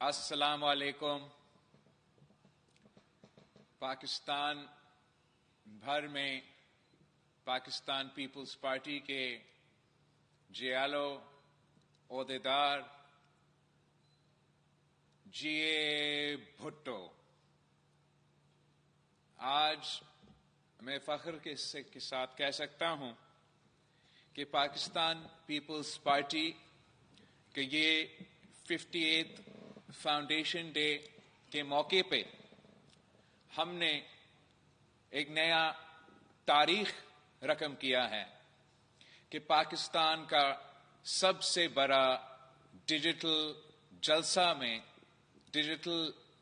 السلام علیکم۔ پاکستان بھر میں پاکستان پیپلز پارٹی کے جیالو، عہدیدار، جی اے بھٹو، آج میں فخر کے ساتھ کہہ سکتا ہوں کہ پاکستان پیپلز پارٹی کہ یہ 58 فاؤنڈیشن ڈے کے موقع پہ ہم نے ایک نیا تاریخ رقم کیا ہے کہ پاکستان کا سب سے بڑا ڈیجیٹل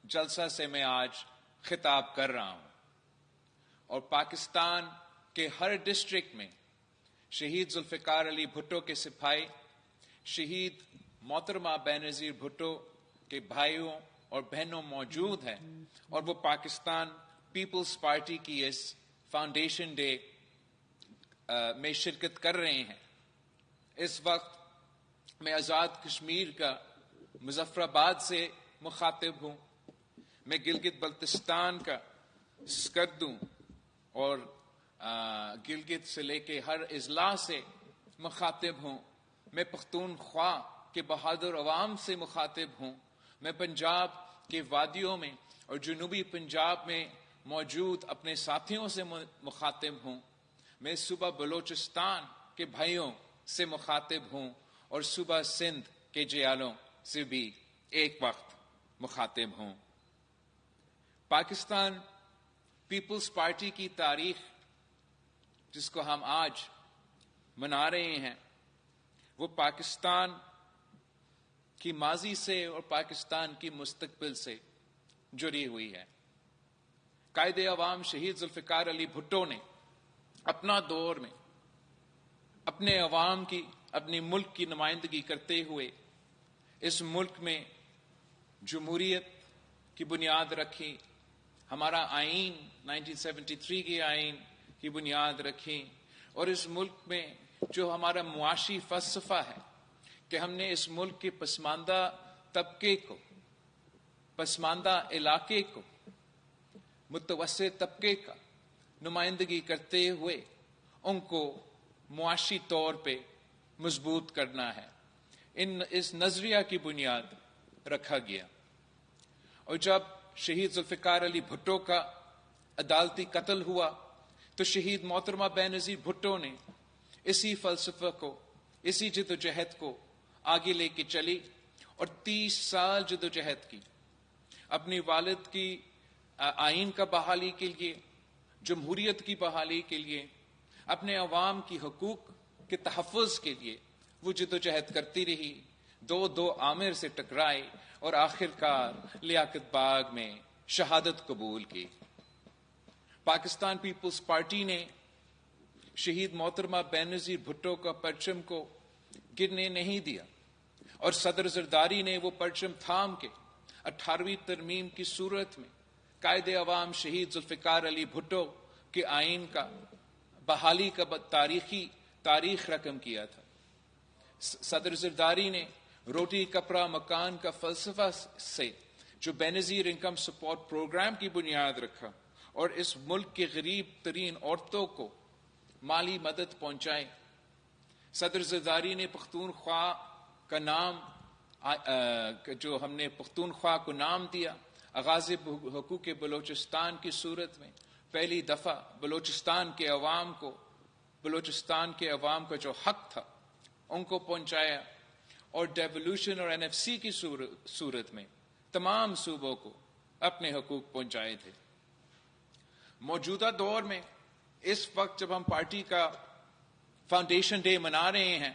جلسہ سے میں آج خطاب کر رہا ہوں، اور پاکستان کے ہر ڈسٹرکٹ میں شہید ذوالفقار علی بھٹو کے سپاہی، شہید محترمہ بینظیر بھٹو کے بھائیوں اور بہنوں موجود ہیں، اور وہ پاکستان پیپلز پارٹی کی اس فاؤنڈیشن ڈے میں شرکت کر رہے ہیں۔ اس وقت میں آزاد کشمیر کا مظفر آباد سے مخاطب ہوں، میں گلگت بلتستان کا سکردو اور گلگت سے لے کے ہر اضلاع سے مخاطب ہوں، میں پختونخوا کے بہادر عوام سے مخاطب ہوں، میں پنجاب کے وادیوں میں اور جنوبی پنجاب میں موجود اپنے ساتھیوں سے مخاطب ہوں، میں صوبہ بلوچستان کے بھائیوں سے مخاطب ہوں، اور صوبہ سندھ کے جیالوں سے بھی ایک وقت مخاطب ہوں۔ پاکستان پیپلز پارٹی کی تاریخ جس کو ہم آج منا رہے ہیں، وہ پاکستان کی ماضی سے اور پاکستان کی مستقبل سے جڑی ہوئی ہے۔ قائد عوام شہید ذوالفقار علی بھٹو نے اپنا دور میں اپنے عوام کی، اپنے ملک کی نمائندگی کرتے ہوئے اس ملک میں جمہوریت کی بنیاد رکھی، ہمارا آئین 1973 کے آئین کی بنیاد رکھی، اور اس ملک میں جو ہمارا معاشی فلسفہ ہے کہ ہم نے اس ملک کے پسماندہ طبقے کو، پسماندہ علاقے کو، متوسط طبقے کا نمائندگی کرتے ہوئے ان کو معاشی طور پہ مضبوط کرنا ہے، اس نظریہ کی بنیاد رکھا گیا۔ اور جب شہید ذوالفقار علی بھٹو کا عدالتی قتل ہوا تو شہید محترمہ بینظیر بھٹو نے اسی فلسفہ کو، اسی جدوجہد کو آگے لے کے چلی، اور 30 سال جدوجہد کی، اپنی والد کی آئین کا بحالی کے لیے، جمہوریت کی بحالی کے لیے، اپنے عوام کی حقوق کے تحفظ کے لیے وہ جدوجہد کرتی رہی، دو آمر سے ٹکرائی اور آخرکار لیاقت باغ میں شہادت قبول کی۔ پاکستان پیپلز پارٹی نے شہید محترمہ بینظیر بھٹو کا پرچم کو گرنے نہیں دیا، اور صدر زرداری نے وہ پرچم تھام کے 18ویں ترمیم کی صورت میں قائد عوام شہید ذوالفقار علی بھٹو کے آئین کا بحالی کا تاریخ رقم کیا تھا۔ صدر زرداری نے روٹی کپڑا مکان کا فلسفہ سے جو بینظیر انکم سپورٹ پروگرام کی بنیاد رکھا، اور اس ملک کے غریب ترین عورتوں کو مالی مدد پہنچائے۔ صدر زرداری نے پختونخوا کا نام جو ہم نے پختونخوا کو نام دیا، آغاز حقوق بلوچستان کی صورت میں پہلی دفعہ بلوچستان کے عوام کا جو حق تھا ان کو پہنچایا، اور ڈیولوشن اور NFC کی صورت میں تمام صوبوں کو اپنے حقوق پہنچائے تھے۔ موجودہ دور میں اس وقت جب ہم پارٹی کا فاؤنڈیشن ڈے منا رہے ہیں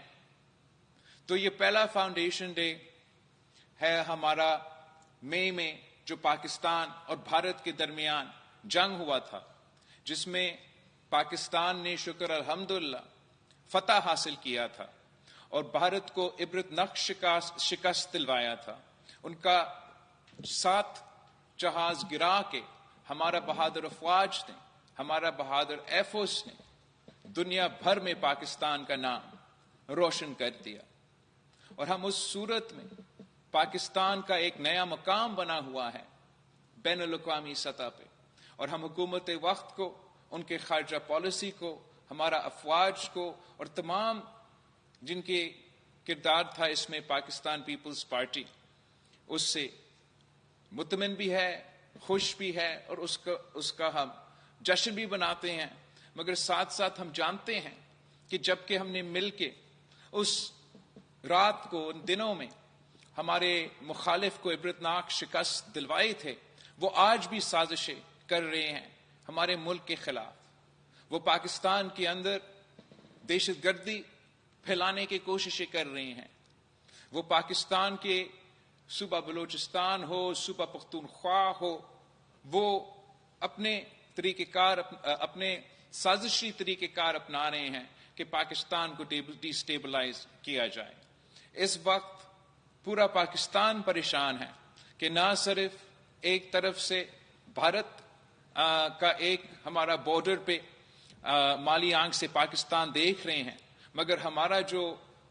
تو یہ پہلا فاؤنڈیشن ڈے ہے ہمارا مئی میں جو پاکستان اور بھارت کے درمیان جنگ ہوا تھا، جس میں پاکستان نے شکر الحمدللہ فتح حاصل کیا تھا اور بھارت کو عبرتناک شکست دلوایا تھا۔ ان کا 7 جہاز گرا کے ہمارا بہادر افواج نے، ہمارا بہادر ایئر فورس نے دنیا بھر میں پاکستان کا نام روشن کر دیا، اور ہم اس صورت میں پاکستان کا ایک نیا مقام بنا ہوا ہے بین الاقوامی سطح پہ، اور ہم حکومت وقت کو، ان کے خارجہ پالیسی کو، ہمارا افواج کو، اور تمام جن کے کردار تھا اس میں پاکستان پیپلز پارٹی، اس سے مطمئن بھی ہے، خوش بھی ہے، اور اس کا ہم جشن بھی مناتے ہیں۔ مگر ساتھ ساتھ ہم جانتے ہیں کہ جب کہ ہم نے مل کے اس رات کو، ان دنوں میں ہمارے مخالف کو عبرتناک شکست دلوائی تھے، وہ آج بھی سازشیں کر رہے ہیں ہمارے ملک کے خلاف۔ وہ پاکستان کے اندر دہشت گردی پھیلانے کی کوششیں کر رہے ہیں۔ وہ پاکستان کے صوبہ بلوچستان ہو، صوبہ پختونخوا ہو، وہ اپنے طریقہ کار، اپنے سازشی طریقہ کار اپنا رہے ہیں کہ پاکستان کو ڈی سٹیبلائز کیا جائے۔ اس وقت پورا پاکستان پریشان ہے کہ نہ صرف ایک طرف سے بھارت کا ایک ہمارا بارڈر پہ مالی آنکھ سے پاکستان دیکھ رہے ہیں، مگر ہمارا جو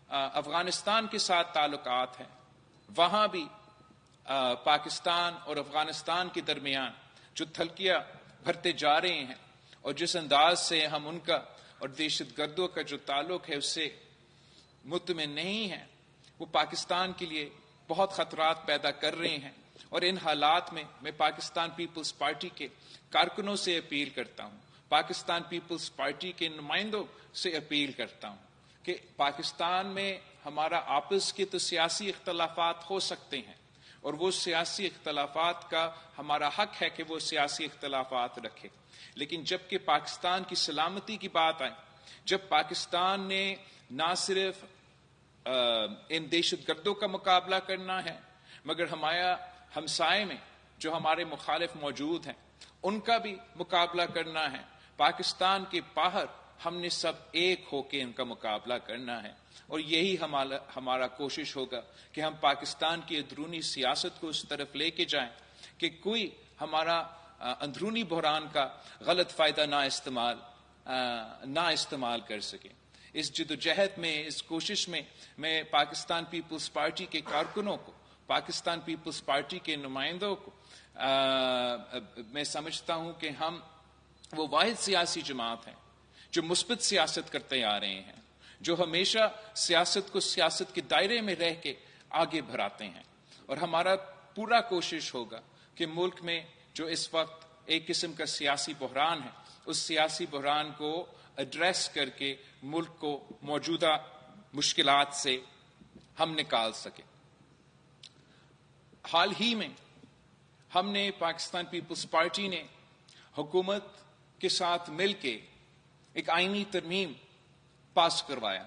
افغانستان کے ساتھ تعلقات ہیں، وہاں بھی پاکستان اور افغانستان کے درمیان جو تھلکیاں بھرتے جا رہے ہیں، اور جس انداز سے ہم ان کا اور دہشت گردوں کا جو تعلق ہے اس سے مطمئن نہیں ہیں، وہ پاکستان کے لیے بہت خطرات پیدا کر رہے ہیں۔ اور ان حالات میں میں پاکستان پیپلز پارٹی کے کارکنوں سے اپیل کرتا ہوں، پاکستان پیپلز پارٹی کے نمائندوں سے اپیل کرتا ہوں کہ پاکستان میں ہمارا آپس کے تو سیاسی اختلافات ہو سکتے ہیں، اور وہ سیاسی اختلافات کا ہمارا حق ہے کہ وہ سیاسی اختلافات رکھے، لیکن جب کہ پاکستان کی سلامتی کی بات آئے، جب پاکستان نے نہ صرف ان دہشت گردوں کا مقابلہ کرنا ہے، مگر ہمارا ہمسائے میں جو ہمارے مخالف موجود ہیں ان کا بھی مقابلہ کرنا ہے، پاکستان کے باہر ہم نے سب ایک ہو کے ان کا مقابلہ کرنا ہے۔ اور یہی ہمارا کوشش ہوگا کہ ہم پاکستان کی اندرونی سیاست کو اس طرف لے کے جائیں کہ کوئی ہمارا اندرونی بحران کا غلط فائدہ نہ استعمال کر سکے۔ اس جدوجہد میں، اس کوشش میں میں پاکستان پیپلز پارٹی کے کارکنوں کو، پاکستان پیپلز پارٹی کے نمائندوں کو میں سمجھتا ہوں کہ ہم وہ واحد سیاسی جماعت ہیں جو مثبت سیاست کرتے آ رہے ہیں، جو ہمیشہ سیاست کو سیاست کے دائرے میں رہ کے آگے بڑھاتے ہیں، اور ہمارا پورا کوشش ہوگا کہ ملک میں جو اس وقت ایک قسم کا سیاسی بحران ہے، اس سیاسی بحران کو ایڈریس کر کے ملک کو موجودہ مشکلات سے ہم نکال سکیں۔ حال ہی میں ہم نے، پاکستان پیپلز پارٹی نے حکومت کے ساتھ مل کے ایک آئینی ترمیم پاس کروایا،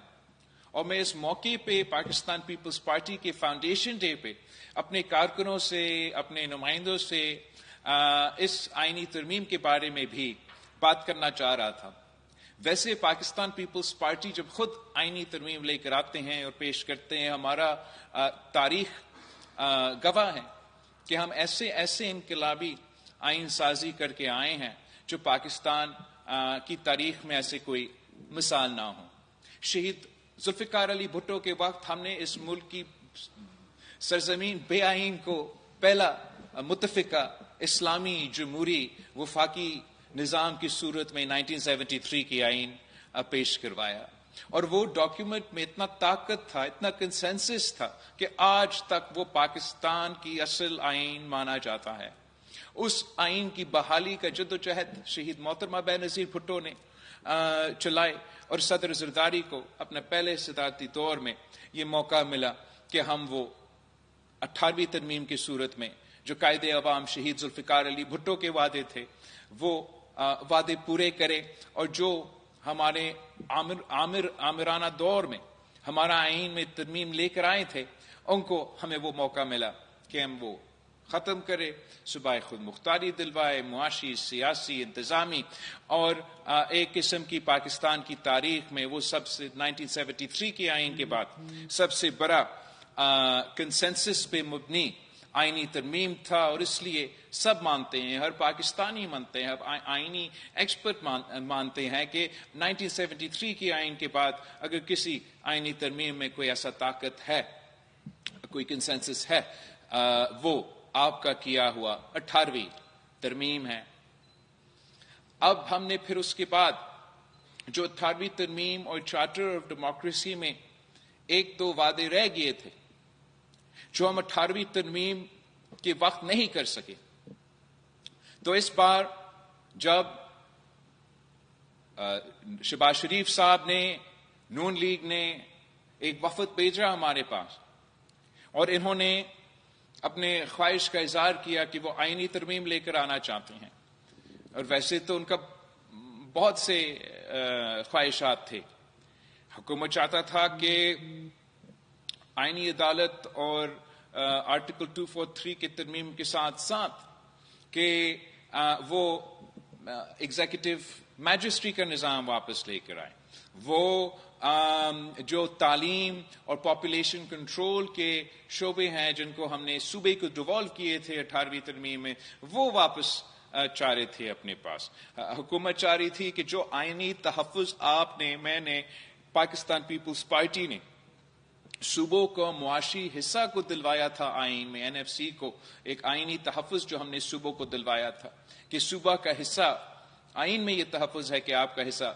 اور میں اس موقع پہ پاکستان پیپلز پارٹی کے فاؤنڈیشن ڈے پہ اپنے کارکنوں سے، اپنے نمائندوں سے اس آئینی ترمیم کے بارے میں بھی بات کرنا چاہ رہا تھا۔ ویسے پاکستان پیپلز پارٹی جب خود آئینی ترمیم لے کر آتے ہیں اور پیش کرتے ہیں، ہمارا تاریخ گواہ ہے کہ ہم ایسے انقلابی آئین سازی کر کے آئے ہیں جو پاکستان کی تاریخ میں ایسے کوئی مثال نہ ہو۔ شہید ذوالفقار علی بھٹو کے وقت ہم نے اس ملک کی سرزمین بے آئین کو پہلا متفقہ اسلامی جمہوری وفاقی نظام کی صورت میں 1973 کی آئین پیش کروایا، اور وہ ڈاکیومنٹ میں اتنا طاقت تھا، اتنا کنسنسس تھا کہ آج تک وہ پاکستان کی اصل آئین مانا جاتا ہے۔ اس آئین کی بحالی کا جدوجہد شہید محترمہ بے نظیر بھٹو نے چلائے، اور صدر زرداری کو اپنے پہلے صدارتی دور میں یہ موقع ملا کہ ہم وہ 18ویں ترمیم کی صورت میں جو قائد عوام شہید ذوالفقار علی بھٹو کے وعدے تھے وہ وعدے پورے کرے، اور جو ہمارے آمرانہ دور میں ہمارا آئین میں ترمیم لے کر آئے تھے، ان کو ہمیں وہ موقع ملا کہ ہم وہ ختم کرے، صوبہ خود مختاری دلوائے، معاشی، سیاسی، انتظامی، اور ایک قسم کی پاکستان کی تاریخ میں وہ سب سے 1973 کے آئین کے بعد سب سے بڑا کنسنسس پہ مبنی آئینی ترمیم تھا، اور اس لیے سب مانتے ہیں، ہر پاکستانی مانتے ہیں، آئینی ایکسپرٹ مانتے ہیں کہ 1973 کے آئین کے بعد اگر کسی آئینی ترمیم میں کوئی ایسا طاقت ہے، کوئی کنسنسس ہے وہ آپ کا کیا ہوا 18ویں ترمیم ہے. اب ہم نے پھر اس کے بعد جو 18ویں ترمیم اور چارٹر آف ڈیموکریسی میں ایک دو وعدے رہ گئے تھے جو ہم 18ویں ترمیم کے وقت نہیں کر سکے، تو اس بار جب شہباز شریف صاحب نے، نون لیگ نے ایک وفد بھیجا ہمارے پاس اور انہوں نے اپنے خواہش کا اظہار کیا کہ وہ آئینی ترمیم لے کر آنا چاہتے ہیں، اور ویسے تو ان کا بہت سے خواہشات تھے. حکومت چاہتا تھا کہ آئینی عدالت اور آرٹیکل 243 کے ترمیم کے ساتھ ساتھ کہ وہ ایگزیکٹو میجسٹری کا نظام واپس لے کر آئے، وہ جو تعلیم اور پاپولیشن کنٹرول کے شعبے ہیں جن کو ہم نے صوبے کو ڈیوالو کیے تھے 18ویں ترمیم میں، وہ واپس چاہ رہے تھے اپنے پاس. حکومت چاہ رہی تھی کہ جو آئینی تحفظ میں نے پاکستان پیپلز پارٹی نے صوبوں کو معاشی حصہ کو دلوایا تھا آئین میں، NFC کو ایک آئینی تحفظ جو ہم نے صوبوں کو دلوایا تھا کہ صوبہ کا حصہ، آئین میں یہ تحفظ ہے کہ آپ کا حصہ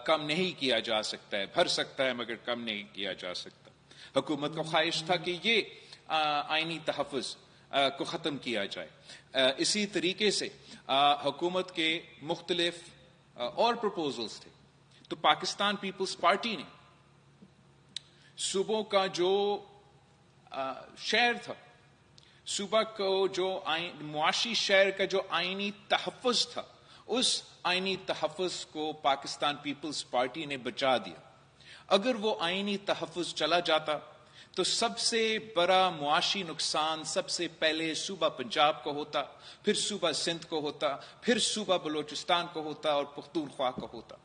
کم نہیں کیا جا سکتا ہے، بھر سکتا ہے مگر کم نہیں کیا جا سکتا. حکومت کا خواہش تھا کہ یہ آئینی تحفظ کو ختم کیا جائے. اسی طریقے سے حکومت کے مختلف اور پروپوزلز تھے. تو پاکستان پیپلز پارٹی نے صوبوں کا جو شہر تھا، صوبہ کو جو معاشی شہر کا جو آئینی تحفظ تھا، اس آئینی تحفظ کو پاکستان پیپلز پارٹی نے بچا دیا. اگر وہ آئینی تحفظ چلا جاتا تو سب سے بڑا معاشی نقصان سب سے پہلے صوبہ پنجاب کو ہوتا، پھر صوبہ سندھ کو ہوتا، پھر صوبہ بلوچستان کو ہوتا اور پختونخوا کو ہوتا.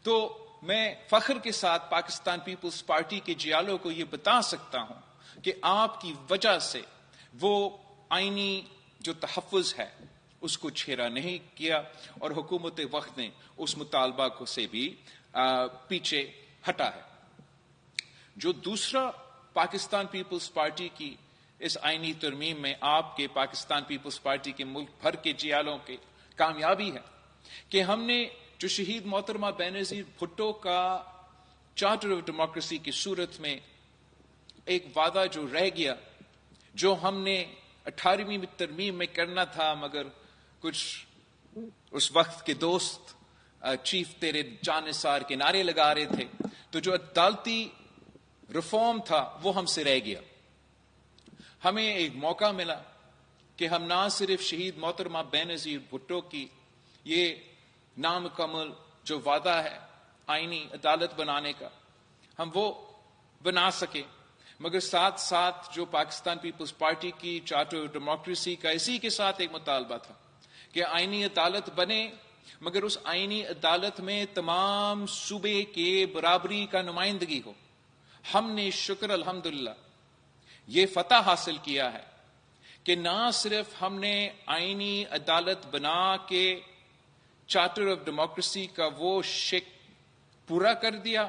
تو میں فخر کے ساتھ پاکستان پیپلز پارٹی کے جیالوں کو یہ بتا سکتا ہوں کہ آپ کی وجہ سے وہ آئینی جو تحفظ ہے اس کو چھیڑا نہیں کیا، اور حکومت وقت نے اس مطالبہ کو سے بھی پیچھے ہٹا ہے. جو دوسرا پاکستان پیپلز پارٹی کی اس آئینی ترمیم میں آپ کے پاکستان پیپلز پارٹی کے ملک بھر کے جیالوں کے کامیابی ہے کہ ہم نے جو شہید محترمہ بینظیر بھٹو کا چارٹر آف ڈیموکریسی کی صورت میں ایک وعدہ جو رہ گیا، جو ہم نے 18ویں ترمیم میں کرنا تھا مگر کچھ اس وقت کے دوست چیف تیرے جان نثار کے نعرے لگا رہے تھے، تو جو عدالتی ریفارم تھا وہ ہم سے رہ گیا. ہمیں ایک موقع ملا کہ ہم نہ صرف شہید محترمہ بینظیر بھٹو کی یہ نامکمل جو وعدہ ہے آئینی عدالت بنانے کا ہم وہ بنا سکے، مگر ساتھ ساتھ جو پاکستان پیپلز پارٹی کی چارٹر آف ڈیموکریسی کا اسی کے ساتھ ایک مطالبہ تھا کہ آئینی عدالت بنے، مگر اس آئینی عدالت میں تمام صوبے کے برابری کا نمائندگی ہو. ہم نے شکر الحمدللہ یہ فتح حاصل کیا ہے کہ نہ صرف ہم نے آئینی عدالت بنا کے چارٹر آف ڈیموکریسی کا وہ شک پورا کر دیا،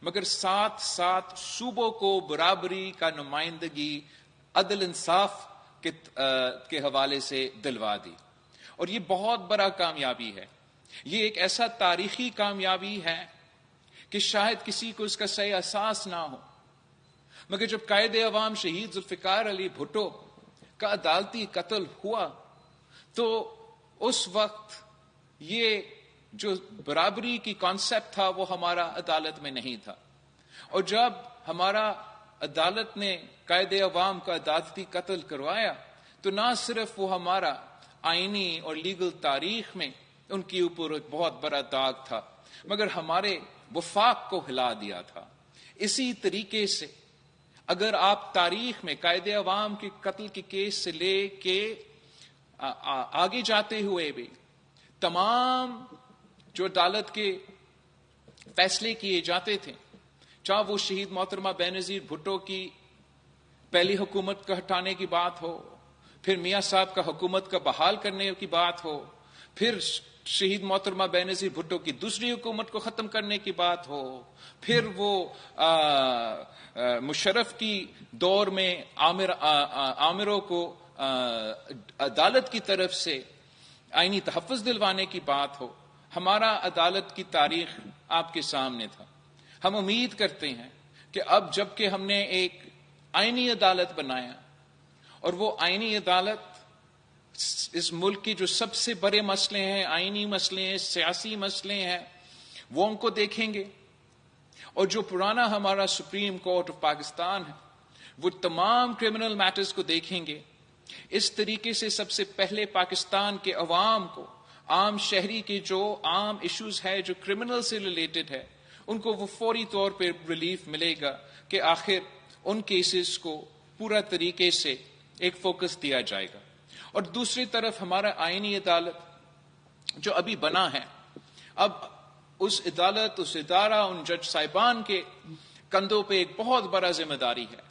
مگر ساتھ ساتھ صوبوں کو برابری کا نمائندگی عدل انصاف کے حوالے سے دلوا دی. اور یہ بہت بڑا کامیابی ہے، یہ ایک ایسا تاریخی کامیابی ہے کہ شاید کسی کو اس کا صحیح احساس نہ ہو، مگر جب قائد عوام شہید ذوالفقار علی بھٹو کا عدالتی قتل ہوا تو اس وقت یہ جو برابری کی کانسیپٹ تھا وہ ہمارا عدالت میں نہیں تھا. اور جب ہمارا عدالت نے قائد عوام کا عدالتی قتل کروایا تو نہ صرف وہ ہمارا آئینی اور لیگل تاریخ میں ان کے اوپر ایک بہت بڑا داغ تھا، مگر ہمارے وفاق کو ہلا دیا تھا. اسی طریقے سے اگر آپ تاریخ میں قائد عوام کے قتل کے کیس سے لے کے آگے جاتے ہوئے بھی تمام جو عدالت کے فیصلے کیے جاتے تھے، چاہے وہ شہید محترمہ بینظیر بھٹو کی پہلی حکومت کا ہٹانے کی بات ہو، پھر میاں صاحب کا حکومت کا بحال کرنے کی بات ہو، پھر شہید محترمہ بینظیر بھٹو کی دوسری حکومت کو ختم کرنے کی بات ہو، پھر وہ مشرف کی دور میں عامروں کو عدالت کی طرف سے آئینی تحفظ دلوانے کی بات ہو، ہمارا عدالت کی تاریخ آپ کے سامنے تھا۔ ہم امید کرتے ہیں کہ اب جب کہ ہم نے ایک آئینی عدالت بنایا اور وہ آئینی عدالت اس ملک کی جو سب سے بڑے مسئلے ہیں، آئینی مسئلے ہیں، سیاسی مسئلے ہیں، وہ ان کو دیکھیں گے، اور جو پرانا ہمارا سپریم کورٹ آف پاکستان ہے وہ تمام کرمنل میٹرز کو دیکھیں گے۔ اس طریقے سے سب سے پہلے پاکستان کے عوام کو، عام شہری کے جو عام ایشوز ہے جو کرمنل سے ریلیٹڈ ہے، ان کو وہ فوری طور پہ ریلیف ملے گا کہ آخر ان کیسز کو پورا طریقے سے ایک فوکس دیا جائے گا۔ اور دوسری طرف ہمارا آئینی عدالت جو ابھی بنا ہے، اب اس عدالت، اس ادارہ، ان جج صاحبان کے کندھوں پہ ایک بہت بڑا ذمہ داری ہے۔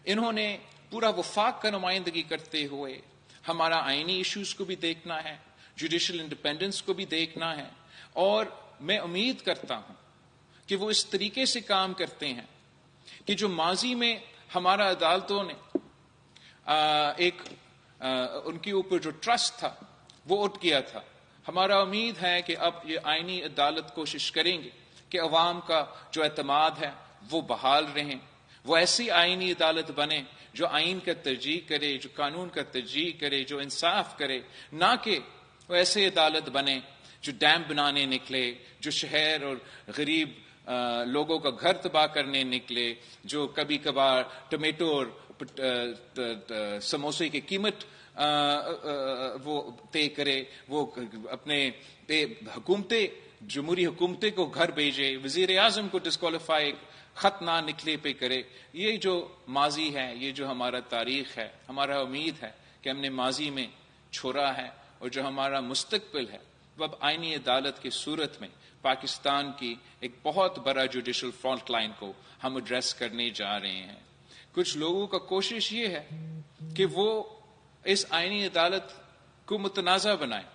انہوں نے پورا وفاق کا نمائندگی کرتے ہوئے ہمارا آئینی ایشوز کو بھی دیکھنا ہے، جوڈیشل انڈیپینڈنس کو بھی دیکھنا ہے، اور میں امید کرتا ہوں کہ وہ اس طریقے سے کام کرتے ہیں کہ جو ماضی میں ہمارا عدالتوں نے ان کے اوپر جو ٹرسٹ تھا وہ اٹھ گیا تھا، ہمارا امید ہے کہ اب یہ آئینی عدالت کوشش کریں گے کہ عوام کا جو اعتماد ہے وہ بحال رہیں، وہ ایسی آئینی عدالت بنے جو آئین کا ترجیح کرے، جو قانون کا ترجیح کرے، جو انصاف کرے، نہ کہ وہ ایسے عدالت بنے جو ڈیم بنانے نکلے، جو شہر اور غریب لوگوں کا گھر تباہ کرنے نکلے، جو کبھی کبھار ٹمیٹو اور سموسے کی قیمت وہ طے کرے، وہ اپنے حکومتیں، جمہوری حکومتیں کو گھر بھیجے، وزیر اعظم کو ڈسکوالیفائی خط نہ نکلے پہ کرے۔ یہ جو ماضی ہے، یہ جو ہمارا تاریخ ہے، ہمارا امید ہے کہ ہم نے ماضی میں چھوڑا ہے، اور جو ہمارا مستقبل ہے وہ اب آئینی عدالت کی صورت میں پاکستان کی ایک بہت بڑا جوڈیشل فرنٹ لائن کو ہم ایڈریس کرنے جا رہے ہیں۔ کچھ لوگوں کا کوشش یہ ہے کہ وہ اس آئینی عدالت کو متنازع بنائیں،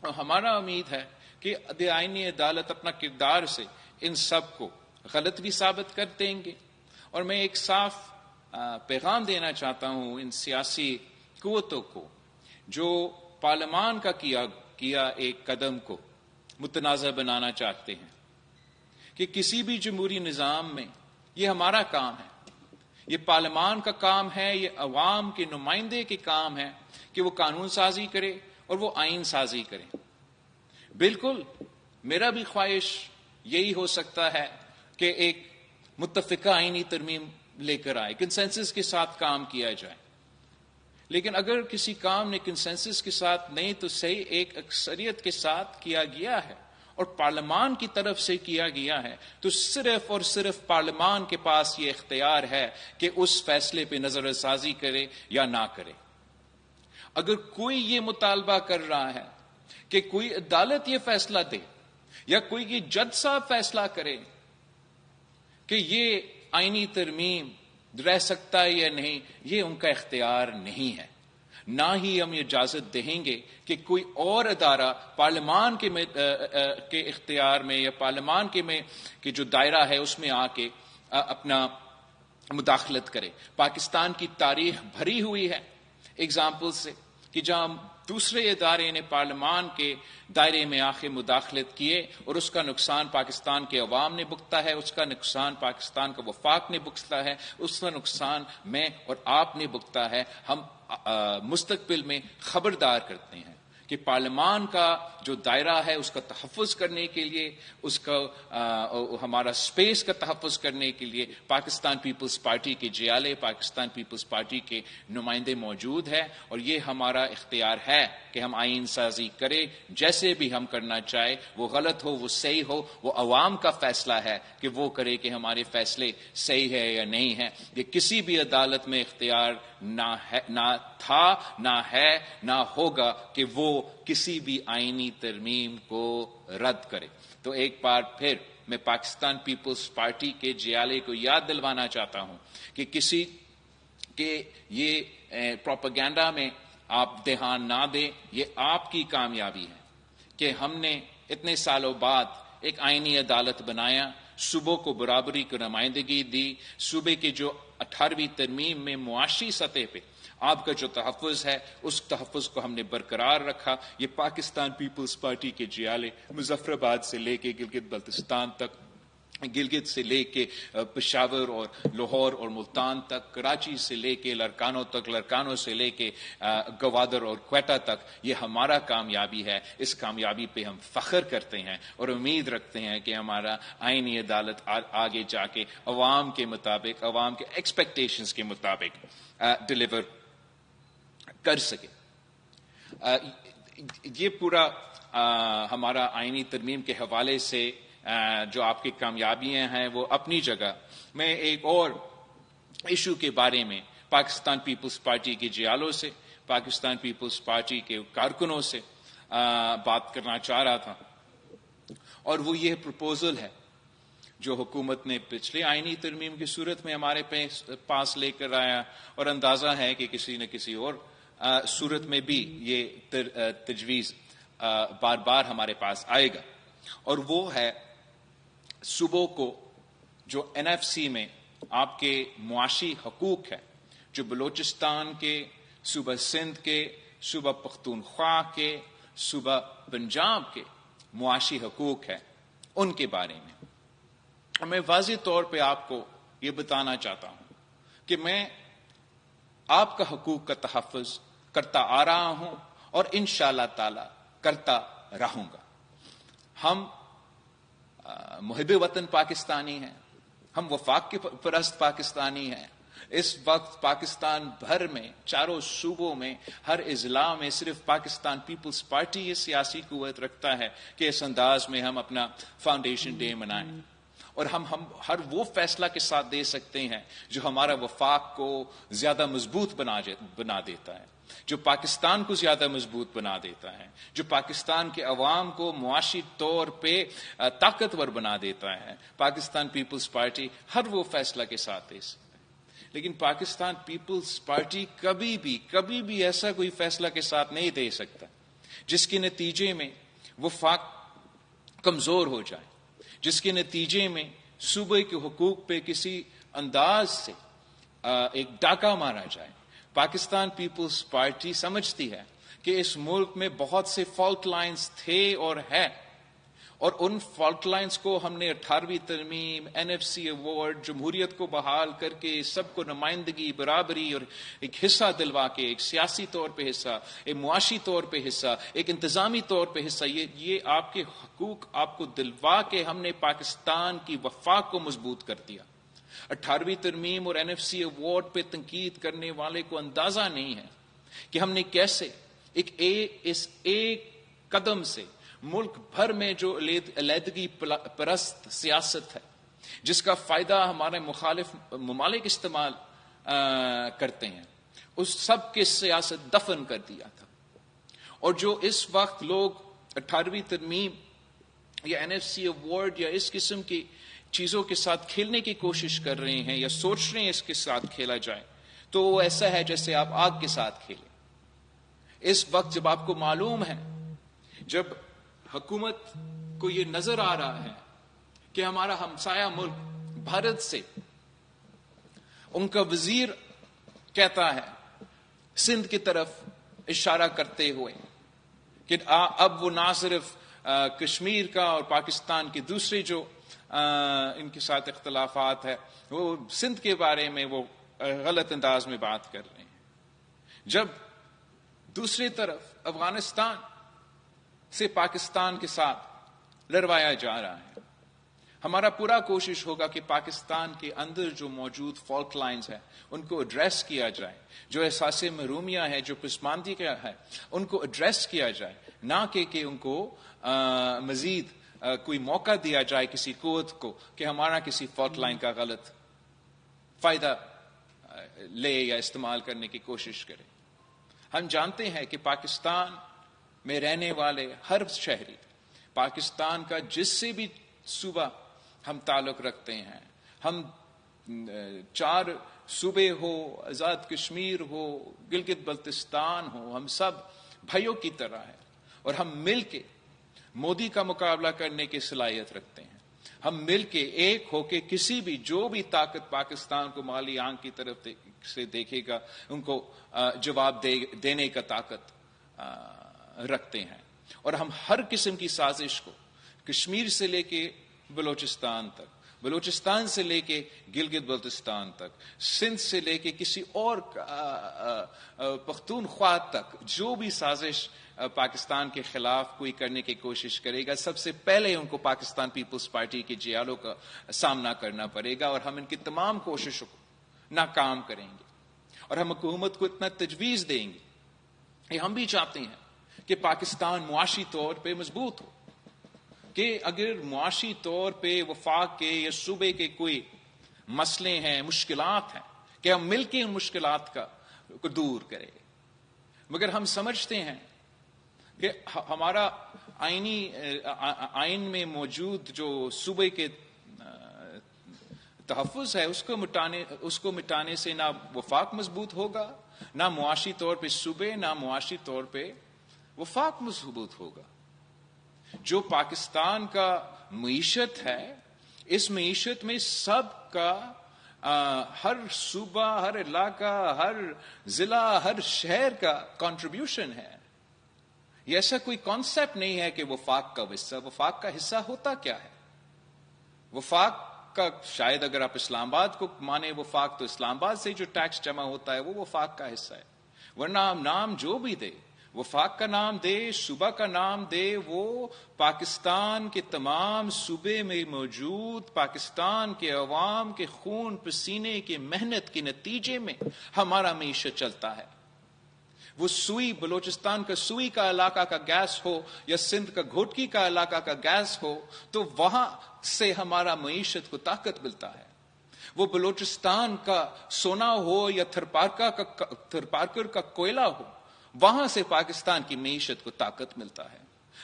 اور ہمارا امید ہے کہ آئینی عدالت اپنا کردار سے ان سب کو غلط بھی ثابت کر دیں گے۔ اور میں ایک صاف پیغام دینا چاہتا ہوں ان سیاسی قوتوں کو جو پارلیمان کا کیا ایک قدم کو متنازع بنانا چاہتے ہیں، کہ کسی بھی جمہوری نظام میں یہ ہمارا کام ہے، یہ پارلیمان کا کام ہے، یہ عوام کے نمائندے کے کام ہے کہ وہ قانون سازی کرے اور وہ آئین سازی کرے۔ بالکل میرا بھی خواہش یہی ہو سکتا ہے کہ ایک متفقہ آئینی ترمیم لے کر آئے، کنسنسس کے ساتھ کام کیا جائے، لیکن اگر کسی کام نے کنسنسس کے ساتھ نہیں تو صحیح ایک اکثریت کے ساتھ کیا گیا ہے اور پارلیمان کی طرف سے کیا گیا ہے، تو صرف اور صرف پارلیمان کے پاس یہ اختیار ہے کہ اس فیصلے پہ نظر ثانی کرے یا نہ کرے۔ اگر کوئی یہ مطالبہ کر رہا ہے کہ کوئی عدالت یہ فیصلہ دے یا کوئی یہ جج صاحب فیصلہ کرے کہ یہ آئینی ترمیم رہ سکتا ہے یا نہیں، یہ ان کا اختیار نہیں ہے۔ نہ ہی ہم یہ اجازت دیں گے کہ کوئی اور ادارہ پارلیمان کے اختیار میں یا پارلیمان کے جو دائرہ ہے اس میں آ کے اپنا مداخلت کرے۔ پاکستان کی تاریخ بھری ہوئی ہے اگزامپل سے کہ جہاں دوسرے ادارے نے پارلیمان کے دائرے میں آ کے مداخلت کیے اور اس کا نقصان پاکستان کے عوام نے بھگتا ہے، اس کا نقصان پاکستان کا وفاق نے بھگتا ہے، اس کا نقصان میں اور آپ نے بھگتا ہے۔ ہم مستقبل میں خبردار کرتے ہیں کہ پارلیمان کا جو دائرہ ہے اس کا تحفظ کرنے کے لیے، اس کا ہمارا سپیس کا تحفظ کرنے کے لیے پاکستان پیپلز پارٹی کے جیالے، پاکستان پیپلز پارٹی کے نمائندے موجود ہیں، اور یہ ہمارا اختیار ہے کہ ہم آئین سازی کریں جیسے بھی ہم کرنا چاہے، وہ غلط ہو وہ صحیح ہو، وہ عوام کا فیصلہ ہے کہ وہ کرے کہ ہمارے فیصلے صحیح ہے یا نہیں ہے۔ یہ کسی بھی عدالت میں اختیار نہ تھا، نہ ہے، نہ ہوگا کہ وہ کسی بھی آئینی ترمیم کو رد کرے۔ تو ایک بار پھر میں پاکستان پیپلز پارٹی کے جیالے کو یاد دلوانا چاہتا ہوں کہ کسی کے یہ پروپیگنڈا میں آپ دھیان نہ دیں، یہ آپ کی کامیابی ہے، کہ ہم نے اتنے سالوں بعد ایک آئینی عدالت بنایا، صوبوں کو برابری کی نمائندگی دی، صوبے کے جو 18ویں ترمیم میں معاشی سطح پہ آپ کا جو تحفظ ہے اس تحفظ کو ہم نے برقرار رکھا۔ یہ پاکستان پیپلز پارٹی کے جیالے مظفر آباد سے لے کے گلگت بلتستان تک، گلگت سے لے کے پشاور اور لاہور اور ملتان تک، کراچی سے لے کے لڑکانوں تک، لڑکانوں سے لے کے گوادر اور کوئٹہ تک، یہ ہمارا کامیابی ہے۔ اس کامیابی پہ ہم فخر کرتے ہیں اور امید رکھتے ہیں کہ ہمارا آئینی عدالت آگے جا کے عوام کے مطابق، عوام کے ایکسپیکٹیشنز کے مطابق ڈلیور کر سکے۔ یہ پورا ہمارا آئینی ترمیم کے حوالے سے جو آپ کی کامیابیاں ہیں وہ اپنی جگہ۔ میں ایک اور ایشو کے بارے میں پاکستان پیپلز پارٹی کے جیالوں سے، پاکستان پیپلز پارٹی کے کارکنوں سے بات کرنا چاہ رہا تھا، اور وہ یہ پروپوزل ہے جو حکومت نے پچھلے آئینی ترمیم کی صورت میں ہمارے پاس لے کر آیا، اور اندازہ ہے کہ کسی نہ کسی اور صورت میں بھی یہ تجویز بار بار ہمارے پاس آئے گا، اور وہ ہے صوبوں کو جو NFC میں آپ کے معاشی حقوق ہے، جو بلوچستان کے، صوبہ سندھ کے، صوبہ پختونخوا کے، صوبہ پنجاب کے معاشی حقوق ہے، ان کے بارے میں میں واضح طور پہ آپ کو یہ بتانا چاہتا ہوں کہ میں آپ کا حقوق کا تحفظ کرتا آ رہا ہوں اور انشاءاللہ تعالی کرتا رہوں گا۔ ہم محب وطن پاکستانی ہیں، ہم وفاق کے پرست پاکستانی ہیں۔ اس وقت پاکستان بھر میں، چاروں صوبوں میں، ہر اضلاع میں صرف پاکستان پیپلز پارٹی یہ سیاسی قوت رکھتا ہے کہ اس انداز میں ہم اپنا فاؤنڈیشن ڈے منائیں، اور ہم ہر وہ فیصلہ کے ساتھ دے سکتے ہیں جو ہمارا وفاق کو زیادہ مضبوط بنا دیتا ہے، جو پاکستان کو زیادہ مضبوط بنا دیتا ہے، جو پاکستان کے عوام کو معاشی طور پہ طاقتور بنا دیتا ہے۔ پاکستان پیپلز پارٹی ہر وہ فیصلہ کے ساتھ دے سکتا ہے، لیکن پاکستان پیپلز پارٹی کبھی بھی ایسا کوئی فیصلہ کے ساتھ نہیں دے سکتا جس کے نتیجے میں وفاق کمزور ہو جائے، جس کے نتیجے میں صوبے کے حقوق پہ کسی انداز سے ایک ڈاکہ مارا جائے۔ پاکستان پیپلز پارٹی سمجھتی ہے کہ اس ملک میں بہت سے فالٹ لائنز تھے اور ہے، اور ان فالٹ لائنز کو ہم نے 18ویں ترمیم، NFC ایوارڈ، جمہوریت کو بحال کر کے سب کو نمائندگی، برابری اور ایک حصہ دلوا کے، ایک سیاسی طور پہ حصہ، ایک معاشی طور پہ حصہ، ایک انتظامی طور پہ حصہ، یہ آپ کے حقوق آپ کو دلوا کے ہم نے پاکستان کی وفاق کو مضبوط کر دیا۔ 18ویں ترمیم اور NFC ایوارڈ پہ تنقید کرنے والے کو اندازہ نہیں ہے کہ ہم نے کیسے اس ایک قدم سے ملک بھر میں جو علیحدگی پرست سیاست ہے، جس کا فائدہ ہمارے مخالف ممالک استعمال کرتے ہیں، اس سب کے سیاست دفن کر دیا تھا۔ اور جو اس وقت لوگ 18ویں ترمیم یا NFC ایوارڈ یا اس قسم کی چیزوں کے ساتھ کھیلنے کی کوشش کر رہے ہیں یا سوچ رہے ہیں اس کے ساتھ کھیلا جائے، تو وہ ایسا ہے جیسے آپ آگ کے ساتھ کھیلیں۔ اس وقت جب آپ کو معلوم ہے، جب حکومت کو یہ نظر آ رہا ہے کہ ہمارا ہمسایہ ملک بھارت سے، ان کا وزیر کہتا ہے سندھ کی طرف اشارہ کرتے ہوئے کہ اب وہ نہ صرف کشمیر کا اور پاکستان کے دوسرے جو ان کے ساتھ اختلافات ہے، وہ سندھ کے بارے میں وہ غلط انداز میں بات کر رہے ہیں، جب دوسری طرف افغانستان سے پاکستان کے ساتھ لڑوایا جا رہا ہے۔ ہمارا پورا کوشش ہوگا کہ پاکستان کے اندر جو موجود فالٹ لائنز ہیں ان کو ایڈریس کیا جائے، جو احساس محرومیہ ہے، جو پسماندگی کا ہے، ان کو ایڈریس کیا جائے، نہ کہ ان کو مزید کوئی موقع دیا جائے کسی قوت کو کہ ہمارا کسی فالٹ لائن کا غلط فائدہ لے یا استعمال کرنے کی کوشش کرے۔ ہم جانتے ہیں کہ پاکستان میں رہنے والے ہر شہری، پاکستان کا جس سے بھی صوبہ ہم تعلق رکھتے ہیں، ہم 4 صوبے ہو، آزاد کشمیر ہو، گلگت بلتستان ہو، ہم سب بھائیوں کی طرح ہیں، اور ہم مل کے مودی کا مقابلہ کرنے کی صلاحیت رکھتے ہیں. ہم مل کے ایک ہو کے کسی بھی جو بھی طاقت پاکستان کو مالی آنکھ کی طرف سے دیکھے گا ان کو جواب دینے کا طاقت رکھتے ہیں. اور ہم ہر قسم کی سازش کو کشمیر سے لے کے بلوچستان تک، بلوچستان سے لے کے گلگت بلتستان تک، سندھ سے لے کے کسی اور پختونخوا تک جو بھی سازش پاکستان کے خلاف کوئی کرنے کی کوشش کرے گا، سب سے پہلے ان کو پاکستان پیپلز پارٹی کے جیالوں کا سامنا کرنا پڑے گا، اور ہم ان کی تمام کوششوں کو ناکام کریں گے. اور ہم حکومت کو اتنا تجویز دیں گے کہ ہم بھی چاہتے ہیں کہ پاکستان معاشی طور پہ مضبوط ہو، کہ اگر معاشی طور پہ وفاق کے یا صوبے کے کوئی مسئلے ہیں، مشکلات ہیں، کہ ہم مل کے ان مشکلات کو دور کریں. مگر ہم سمجھتے ہیں کہ ہمارا آئین میں موجود جو صوبے کے تحفظ ہے اس کو مٹانے سے نہ وفاق مضبوط ہوگا، نہ معاشی طور پہ صوبے، نہ معاشی طور پہ وفاق مضبوط ہوگا. جو پاکستان کا معیشت ہے، اس معیشت میں سب کا ہر صوبہ، ہر علاقہ، ہر ضلع، ہر شہر کا کنٹریبیوشن ہے. یہ ایسا کوئی کانسیپٹ نہیں ہے کہ وفاق کا حصہ. وفاق کا حصہ ہوتا کیا ہے؟ وفاق کا شاید اگر آپ اسلام آباد کو مانے وفاق، تو اسلام آباد سے جو ٹیکس جمع ہوتا ہے وہ وفاق کا حصہ ہے. ورنہ ہم نام جو بھی دے، وفاق کا نام دے، صوبہ کا نام دے، وہ پاکستان کے تمام صوبے میں موجود پاکستان کے عوام کے خون پسینے کی محنت کے نتیجے میں ہمارا معیشت چلتا ہے. وہ سوئی بلوچستان کا سوئی کا علاقہ کا گیس ہو یا سندھ کا گھوٹکی کا علاقہ کا گیس ہو، تو وہاں سے ہمارا معیشت کو طاقت ملتا ہے. وہ بلوچستان کا سونا ہو یا تھرپارکر کا کوئلہ ہو، وہاں سے پاکستان کی معیشت کو طاقت ملتا ہے.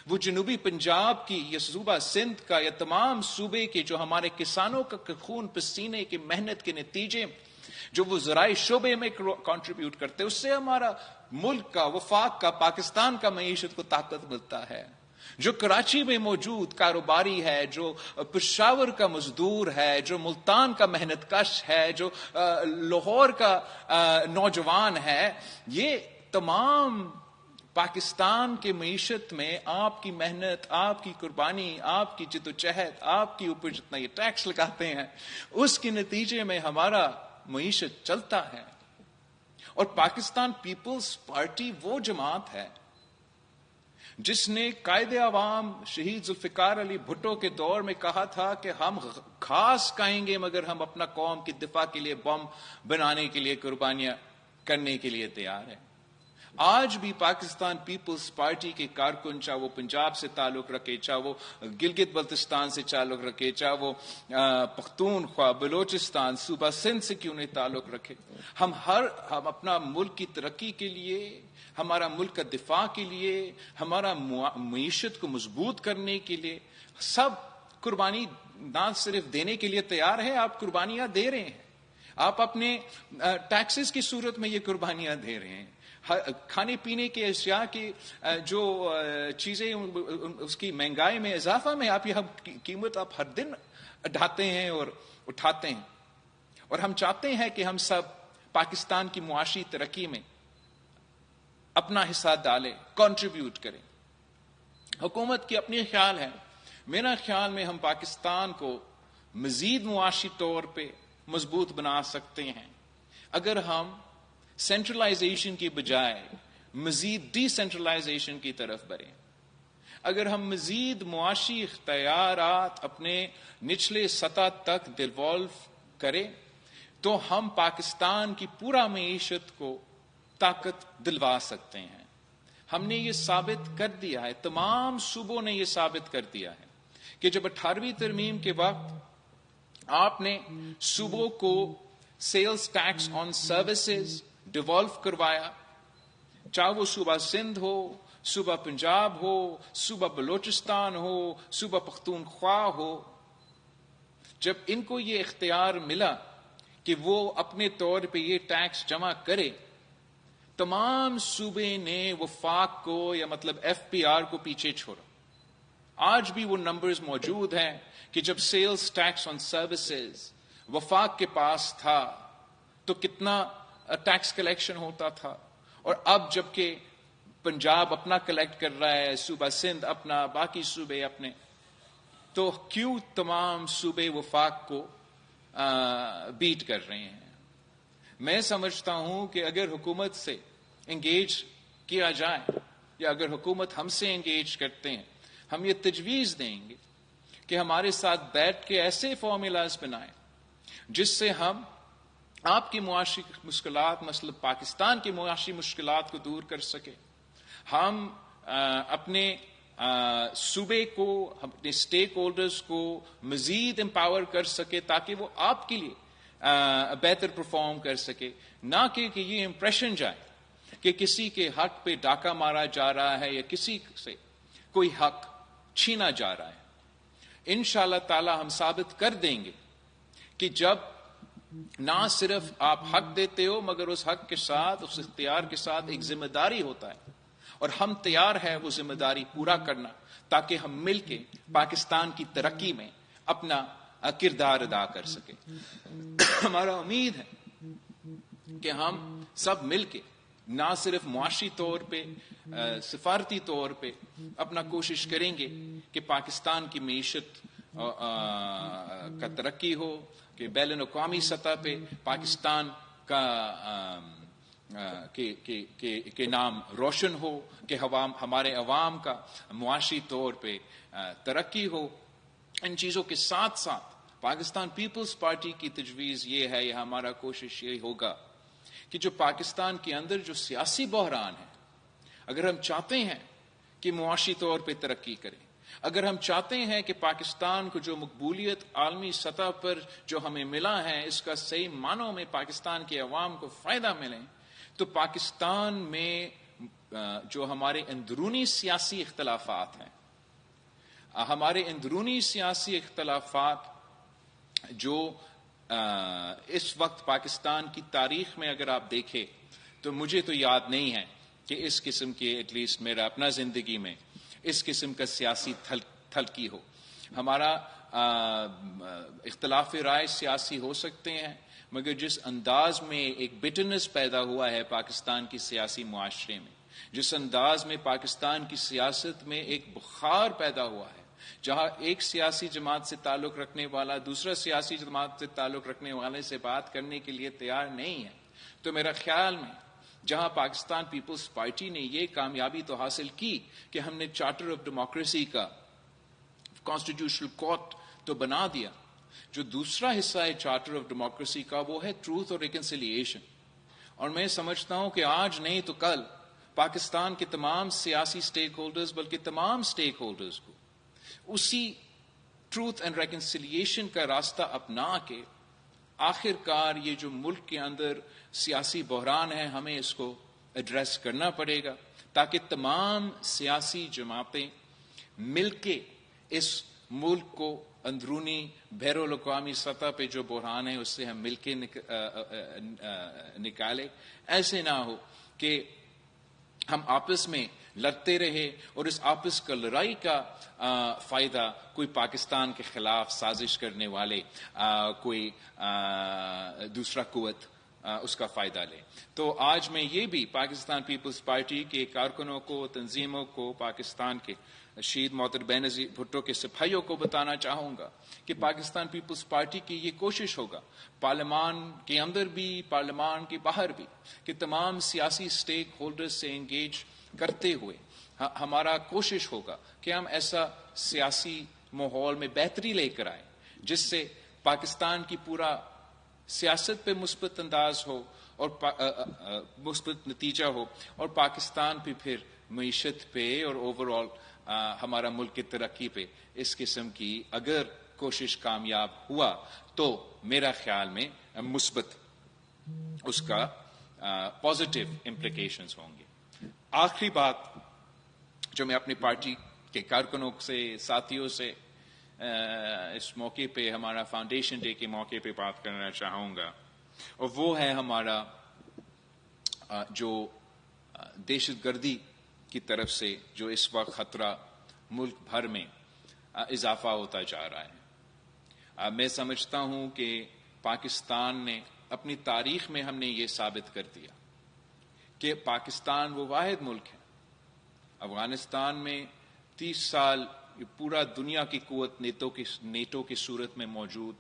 وہ جنوبی پنجاب کی یا صوبہ سندھ کا یا تمام صوبے کے جو ہمارے کسانوں کا خون پسینے کی محنت کے نتیجے جو وہ زرعی شعبے میں کنٹریبیوٹ کرتے، اس سے ہمارا ملک کا، وفاق کا، پاکستان کا معیشت کو طاقت ملتا ہے. جو کراچی میں موجود کاروباری ہے، جو پشاور کا مزدور ہے، جو ملتان کا محنت کش ہے، جو لاہور کا نوجوان ہے، یہ تمام پاکستان کے معیشت میں آپ کی محنت، آپ کی قربانی، آپ کی جدوجہد، آپ کے اوپر جتنا یہ ٹیکس لگاتے ہیں، اس کے نتیجے میں ہمارا معیشت چلتا ہے. اور پاکستان پیپلز پارٹی وہ جماعت ہے جس نے قائد عوام شہید ذوالفقار علی بھٹو کے دور میں کہا تھا کہ ہم گھاس کھائیں گے مگر ہم اپنا قوم کی دفاع کے لیے بم بنانے کے لیے قربانیاں کرنے کے لیے تیار ہیں. آج بھی پاکستان پیپلز پارٹی کے کارکن، چاہے وہ پنجاب سے تعلق رکھے، چاہے وہ گلگت بلتستان سے تعلق رکھے، چاہے وہ پختونخوا، بلوچستان، صوبہ سندھ سے کیوں نہیں تعلق رکھے، ہم اپنا ملک کی ترقی کے لیے، ہمارا ملک کا دفاع کے لیے، ہمارا معیشت کو مضبوط کرنے کے لیے سب قربانی نہ صرف دینے کے لیے تیار ہے، آپ قربانیاں دے رہے ہیں. آپ اپنے ٹیکسز کی صورت میں یہ قربانیاں دے رہے ہیں. کھانے پینے کے اشیاء کی جو چیزیں اس کی مہنگائی میں اضافہ میں آپ یہ قیمت آپ ہر دن ڈھاتے ہیں اور اٹھاتے ہیں. اور ہم چاہتے ہیں کہ ہم سب پاکستان کی معاشی ترقی میں اپنا حصہ ڈالیں، کنٹریبیوٹ کریں. حکومت کی اپنی خیال ہے. میرا خیال میں ہم پاکستان کو مزید معاشی طور پہ مضبوط بنا سکتے ہیں اگر ہم سینٹرلائزیشن کی بجائے مزید ڈی سینٹرلائزیشن کی طرف بڑھیں. اگر ہم مزید معاشی اختیارات اپنے نچلے سطح تک ڈیولو کریں تو ہم پاکستان کی پورا معیشت کو طاقت دلوا سکتے ہیں. ہم نے یہ ثابت کر دیا ہے، تمام صوبوں نے یہ ثابت کر دیا ہے کہ جب 18ویں ترمیم کے وقت آپ نے صوبوں کو سیلز ٹیکس آن سروسز ڈیولو کروایا، چاہے وہ صوبہ سندھ ہو، صوبہ پنجاب ہو، صوبہ بلوچستان ہو، صوبہ پختونخوا ہو، جب ان کو یہ اختیار ملا کہ وہ اپنے طور پہ یہ ٹیکس جمع کرے، تمام صوبے نے وفاق کو یا مطلب ایف پی آر کو پیچھے چھوڑا. آج بھی وہ نمبرز موجود ہیں کہ جب سیلز ٹیکس آن سروسز وفاق کے پاس تھا تو کتنا ٹیکس کلیکشن ہوتا تھا، اور اب جبکہ پنجاب اپنا کلیکٹ کر رہا ہے، صوبہ سندھ اپنا، باقی صوبے اپنے، تو کیوں تمام صوبے وفاق کو بیٹ کر رہے ہیں؟ میں سمجھتا ہوں کہ اگر حکومت سے انگیج کیا جائے یا اگر حکومت ہم سے انگیج کرتے ہیں، ہم یہ تجویز دیں گے کہ ہمارے ساتھ بیٹھ کے ایسے فارمولاز بنائیں جس سے ہم آپ کی معاشی مشکلات، مثلا پاکستان کی معاشی مشکلات کو دور کر سکیں، ہم اپنے صوبے کو، اپنے اسٹیک ہولڈرز کو مزید امپاور کر سکے تاکہ وہ آپ کے لیے بہتر پرفارم کر سکے، نہ کہ یہ امپریشن جائے کہ کسی کے حق پہ ڈاکہ مارا جا رہا ہے یا کسی سے کوئی حق چھینا جا رہا ہے۔ انشاءاللہ تعالی ہم ثابت کر دیں گے کہ جب نہ صرف آپ حق دیتے ہو مگر اس حق کے ساتھ، اس اختیار کے ساتھ ایک ذمہ داری ہوتا ہے، اور ہم تیار ہیں وہ ذمہ داری پورا کرنا تاکہ ہم مل کے پاکستان کی ترقی میں اپنا کردار ادا کر سکیں۔ ہمارا امید ہے کہ ہم سب مل کے نہ صرف معاشی طور پہ، سفارتی طور پہ اپنا کوشش کریں گے کہ پاکستان کی معیشت کا ترقی ہو، کہ بین الاقوامی سطح پہ پاکستان کا کہ نام روشن ہو، کہ ہمارے عوام کا معاشی طور پہ ترقی ہو۔ ان چیزوں کے ساتھ ساتھ پاکستان پیپلز پارٹی کی تجویز یہ ہے، یا ہمارا کوشش یہ ہوگا کہ جو پاکستان کے اندر جو سیاسی بحران ہے، اگر ہم چاہتے ہیں کہ معاشی طور پہ ترقی کریں، اگر ہم چاہتے ہیں کہ پاکستان کو جو مقبولیت عالمی سطح پر جو ہمیں ملا ہے اس کا صحیح معنوں میں پاکستان کے عوام کو فائدہ ملے، تو پاکستان میں جو ہمارے اندرونی سیاسی اختلافات ہیں، ہمارے اندرونی سیاسی اختلافات جو اس وقت پاکستان کی تاریخ میں اگر آپ دیکھیں تو مجھے تو یاد نہیں ہے کہ اس قسم کے، ایٹ لیسٹ میرا اپنا زندگی میں اس قسم کا سیاسی تھلکی ہو۔ ہمارا اختلاف رائے سیاسی ہو سکتے ہیں، مگر جس انداز میں ایک بٹرنس پیدا ہوا ہے پاکستان کی سیاسی معاشرے میں، جس انداز میں پاکستان کی سیاست میں ایک بخار پیدا ہوا ہے، جہاں ایک سیاسی جماعت سے تعلق رکھنے والا دوسرا سیاسی جماعت سے تعلق رکھنے والے سے بات کرنے کے لیے تیار نہیں ہے، تو میرا خیال میں جہاں پاکستان پیپلز پارٹی نے یہ کامیابی تو حاصل کی کہ ہم نے چارٹر آف ڈیموکریسی کا کانسٹیٹیوشنل کورٹ تو بنا دیا، جو دوسرا حصہ ہے چارٹر آف ڈیموکریسی کا وہ ہے ٹروتھ اور ریکنسیلیشن۔ اور میں سمجھتا ہوں کہ آج نہیں تو کل پاکستان کے تمام سیاسی سٹیک ہولڈرز، بلکہ تمام سٹیک ہولڈرز کو اسی ٹروتھ اینڈ ریکنسیلیشن کا راستہ اپنا کے آخر کار یہ جو ملک کے اندر سیاسی بحران ہے ہمیں اس کو ایڈریس کرنا پڑے گا، تاکہ تمام سیاسی جماعتیں مل کے اس ملک کو اندرونی بین الاقوامی سطح پہ جو بحران ہے اس سے ہم مل کے نکالے۔ ایسے نہ ہو کہ ہم آپس میں لڑتے رہے اور اس آپس کا لڑائی کا فائدہ کوئی پاکستان کے خلاف سازش کرنے والے کوئی دوسرا قوت اس کا فائدہ لے۔ تو آج میں یہ بھی پاکستان پیپلز پارٹی کے کارکنوں کو، تنظیموں کو، پاکستان کے شہید محترم بینظیر بھٹو کے سپاہیوں کو بتانا چاہوں گا کہ پاکستان پیپلز پارٹی کی یہ کوشش ہوگا، پارلیمان کے اندر بھی، پارلیمان کے باہر بھی، کہ تمام سیاسی سٹیک ہولڈر سے انگیج کرتے ہوئے ہمارا کوشش ہوگا کہ ہم ایسا سیاسی ماحول میں بہتری لے کر آئیں جس سے پاکستان کی پورا سیاست پہ مثبت انداز ہو اور مثبت نتیجہ ہو، اور پاکستان پہ پھر معیشت پہ اور اوور آل ہمارا ملک کی ترقی پہ اس قسم کی اگر کوشش کامیاب ہوا تو میرا خیال میں مثبت اس کا پازیٹیو امپلیکیشنز ہوں گے۔ آخری بات جو میں اپنی پارٹی کے کارکنوں سے، ساتھیوں سے اس موقع پہ، ہمارا فاؤنڈیشن ڈے کے موقع پہ بات کرنا چاہوں گا، اور وہ ہے ہمارا جو دہشت گردی کی طرف سے جو اس وقت خطرہ ملک بھر میں اضافہ ہوتا جا رہا ہے. میں سمجھتا ہوں کہ پاکستان نے اپنی تاریخ میں ہم نے یہ ثابت کر دیا کہ پاکستان وہ واحد ملک ہے. افغانستان میں 30 سال پورا دنیا کی قوت نیٹو کی صورت میں موجود،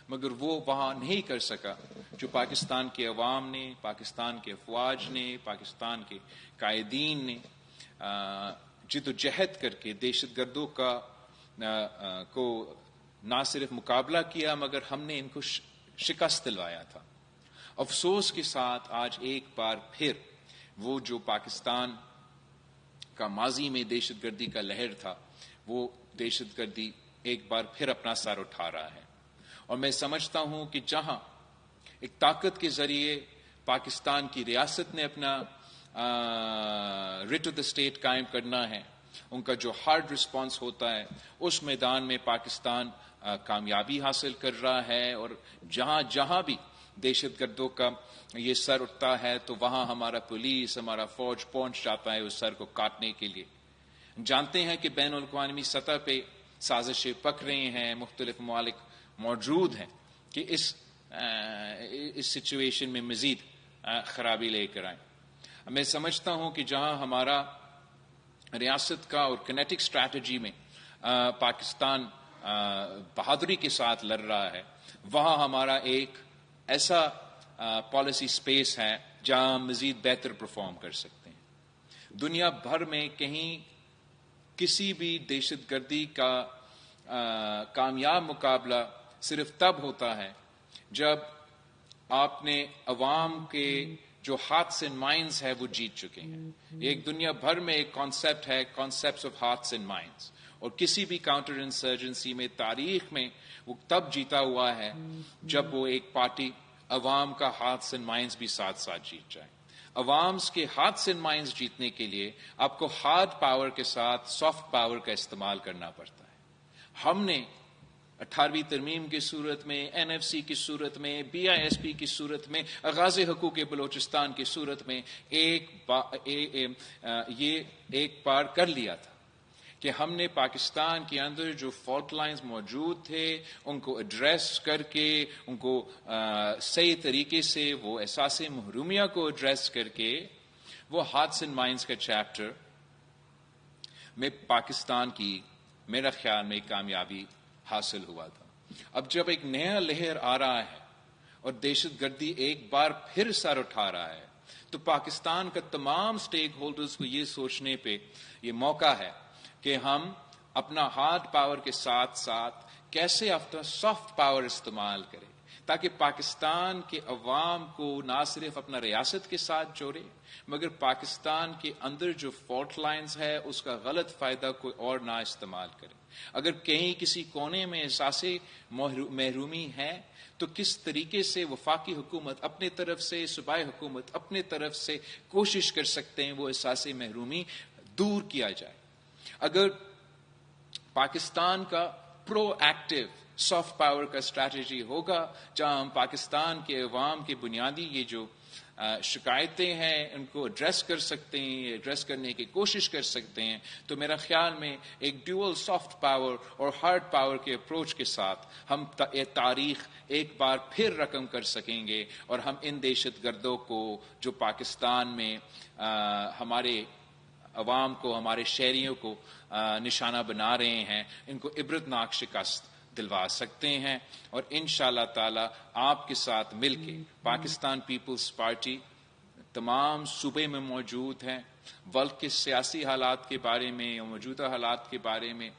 مگر وہ وہاں نہیں کر سکا جو پاکستان کے عوام نے، پاکستان کے افواج نے، پاکستان کے قائدین نے جد و جہد کر کے دہشت گردوں کو نہ صرف مقابلہ کیا مگر ہم نے ان کو شکست دلوایا تھا. افسوس کے ساتھ آج ایک بار پھر وہ جو پاکستان کا ماضی میں دہشت گردی کا لہر تھا، وہ دہشت گردی ایک بار پھر اپنا سر اٹھا رہا ہے. اور میں سمجھتا ہوں کہ جہاں ایک طاقت کے ذریعے پاکستان کی ریاست نے اپنا ریٹ آف دا اسٹیٹ قائم کرنا ہے، ان کا جو ہارڈ رسپانس ہوتا ہے، اس میدان میں پاکستان کامیابی حاصل کر رہا ہے. اور جہاں جہاں بھی دہشت گردوں کا یہ سر اٹھتا ہے تو وہاں ہمارا پولیس، ہمارا فوج پہنچ جاتا ہے اس سر کو کاٹنے کے لیے. جانتے ہیں کہ بین الاقوامی سطح پہ سازشیں پک رہی ہیں، مختلف ممالک موجود ہیں کہ اس سچویشن میں مزید خرابی لے کر آئیں. میں سمجھتا ہوں کہ جہاں ہمارا ریاست کا اور کنیٹک اسٹریٹجی میں پاکستان بہادری کے ساتھ لڑ رہا ہے، وہاں ہمارا ایک ایسا پالیسی سپیس ہے جہاں ہم مزید بہتر پرفارم کر سکتے ہیں. دنیا بھر میں کہیں کسی بھی دہشت گردی کا کامیاب مقابلہ صرف تب ہوتا ہے جب آپ نے عوام کے جو ہارٹس اینڈ مائنڈز ہے وہ جیت چکے ہیں. ایک دنیا بھر میں ایک کانسیپٹ ہے، concepts of hearts and minds, اور کسی بھی کاؤنٹر انسرجنسی میں تاریخ میں وہ تب جیتا ہوا ہے جب وہ ایک پارٹی عوام کا ہارٹس اینڈ مائنڈز بھی ساتھ ساتھ جیت جائے. عوامس کے ہارٹس اینڈ مائنڈز جیتنے کے لیے آپ کو ہارڈ پاور کے ساتھ سافٹ پاور کا استعمال کرنا پڑتا ہے. ہم نے 18ویں ترمیم کی صورت میں، این ایف سی کی صورت میں، بی آئی ایس پی کی صورت میں، آغاز حقوق بلوچستان کی صورت میں یہ ایک بار کر لیا تھا کہ ہم نے پاکستان کے اندر جو فالٹ لائنز موجود تھے ان کو ایڈریس کر کے، ان کو صحیح طریقے سے وہ احساس محرومیہ کو ایڈریس کر کے، وہ ہارٹس اینڈ مائنڈز کا چیپٹر میں پاکستان کی میرا خیال میں کامیابی حاصل ہوا تھا. اب جب ایک نیا لہر آ رہا ہے اور دہشت گردی ایک بار پھر سر اٹھا رہا ہے تو پاکستان کا تمام سٹیک ہولڈرز کو یہ سوچنے پہ یہ موقع ہے کہ ہم اپنا ہارڈ پاور کے ساتھ ساتھ کیسے اپنا سافٹ پاور استعمال کریں تاکہ پاکستان کے عوام کو نہ صرف اپنا ریاست کے ساتھ جوڑے مگر پاکستان کے اندر جو فالٹ لائنز ہے اس کا غلط فائدہ کوئی اور نہ استعمال کرے. اگر کہیں کسی کونے میں احساس محرومی ہے تو کس طریقے سے وفاقی حکومت اپنے طرف سے، صوبائی حکومت اپنے طرف سے کوشش کر سکتے ہیں وہ احساس محرومی دور کیا جائے. اگر پاکستان کا پرو ایکٹیو سافٹ پاور کا اسٹریٹجی ہوگا جہاں ہم پاکستان کے عوام کے بنیادی یہ جو شکایتیں ہیں ان کو ایڈریس کر سکتے ہیں، ایڈریس کرنے کی کوشش کر سکتے ہیں، تو میرا خیال میں ایک ڈیول سافٹ پاور اور ہارڈ پاور کے اپروچ کے ساتھ ہم تاریخ ایک بار پھر رقم کر سکیں گے اور ہم ان دہشت گردوں کو جو پاکستان میں ہمارے عوام کو، ہمارے شہریوں کو نشانہ بنا رہے ہیں، ان کو عبرتناک شکست دلوا سکتے ہیں. اور انشاءاللہ تعالی آپ کے ساتھ مل کے پاکستان پیپلز پارٹی تمام صوبے میں موجود ہے. ملک کے سیاسی حالات کے بارے میں یا موجودہ حالات کے بارے میں